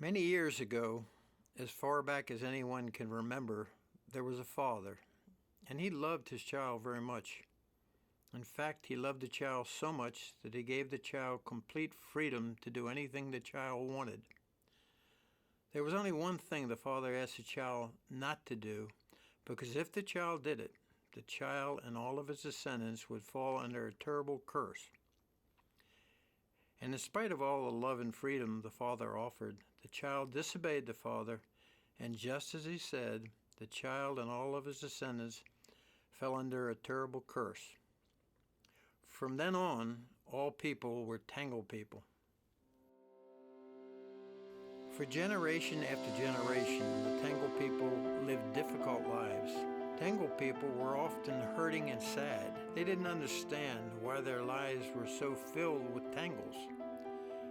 Many years ago, as far back as anyone can remember, there was a father, and he loved his child very much. In fact, he loved the child so much that he gave the child complete freedom to do anything the child wanted. There was only one thing the father asked the child not to do, because if the child did it, the child and all of his descendants would fall under a terrible curse. And in spite of all the love and freedom the father offered, the child disobeyed the father, and just as he said, the child and all of his descendants fell under a terrible curse. From then on, all people were Tangled people. For generation after generation, the Tangled people lived difficult lives. Tangled people were often hurting and sad. They didn't understand why their lives were so filled with tangles,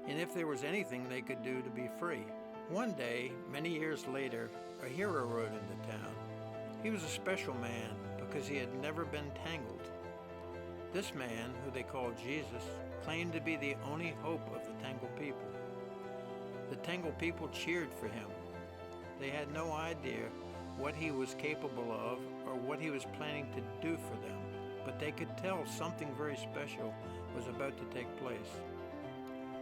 and if there was anything they could do to be free. One day, many years later, a hero rode into town. He was a special man because he had never been tangled. This man, who they called Jesus, claimed to be the only hope of the Tangled people. The Tangled people cheered for him. They had no idea what he was capable of or what he was planning to do for them, but they could tell something very special was about to take place.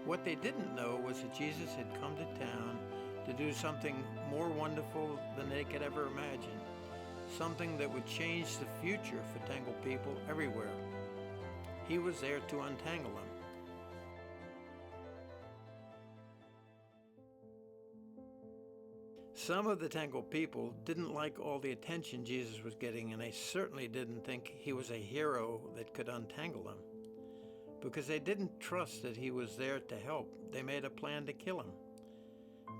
What they didn't know was that Jesus had come to town to do something more wonderful than they could ever imagine, something that would change the future for Tangled people everywhere. He was there to untangle them. Some of the Tangled people didn't like all the attention Jesus was getting, and they certainly didn't think he was a hero that could untangle them. Because they didn't trust that he was there to help, they made a plan to kill him.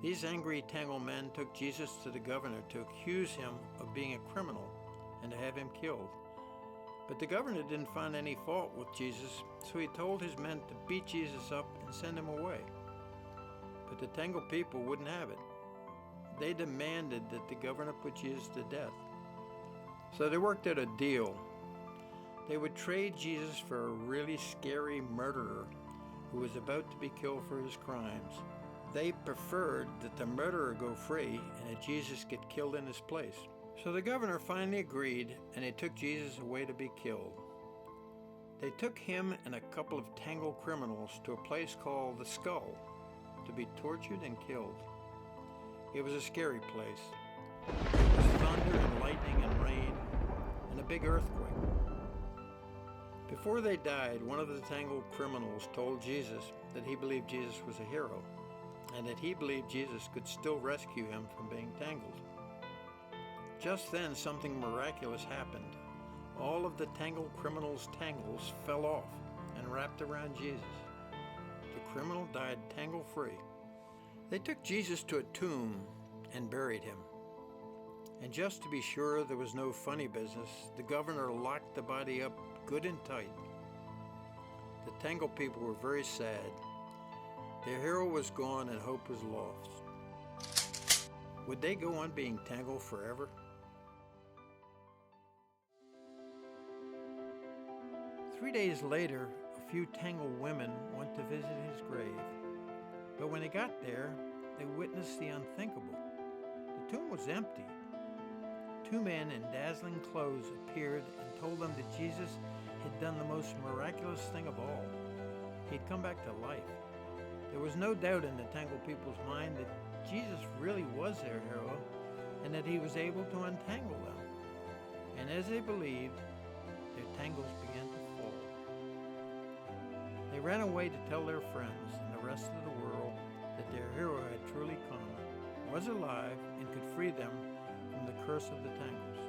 These angry Tangled men took Jesus to the governor to accuse him of being a criminal and to have him killed. But the governor didn't find any fault with Jesus, so he told his men to beat Jesus up and send him away. But the Tangled people wouldn't have it. They demanded that the governor put Jesus to death. So they worked out a deal. They would trade Jesus for a really scary murderer who was about to be killed for his crimes. They preferred that the murderer go free and that Jesus get killed in his place. So the governor finally agreed, and they took Jesus away to be killed. They took him and a couple of Tangled criminals to a place called the Skull to be tortured and killed. It was a scary place. There was thunder and lightning and rain and a big earthquake. Before they died, one of the Tangled criminals told Jesus that he believed Jesus was a hero and that he believed Jesus could still rescue him from being tangled. Just then, something miraculous happened. All of the Tangled criminals' tangles fell off and wrapped around Jesus. The criminal died tangle-free. They took Jesus to a tomb and buried him. And just to be sure there was no funny business, the governor locked the body up good and tight. The Tangled people were very sad. Their hero was gone and hope was lost. Would they go on being tangled forever? Three days later, a few Tangled women went to visit his grave. But when they got there, they witnessed the unthinkable. The tomb was empty. Two men in dazzling clothes appeared and told them that Jesus had done the most miraculous thing of all. He'd come back to life. There was no doubt in the Tangled people's mind that Jesus really was their hero and that he was able to untangle them. And as they believed, their tangles began to fall. They ran away to tell their friends and the rest of the world that their hero had truly come, was alive, and could free them from the curse of the tangles.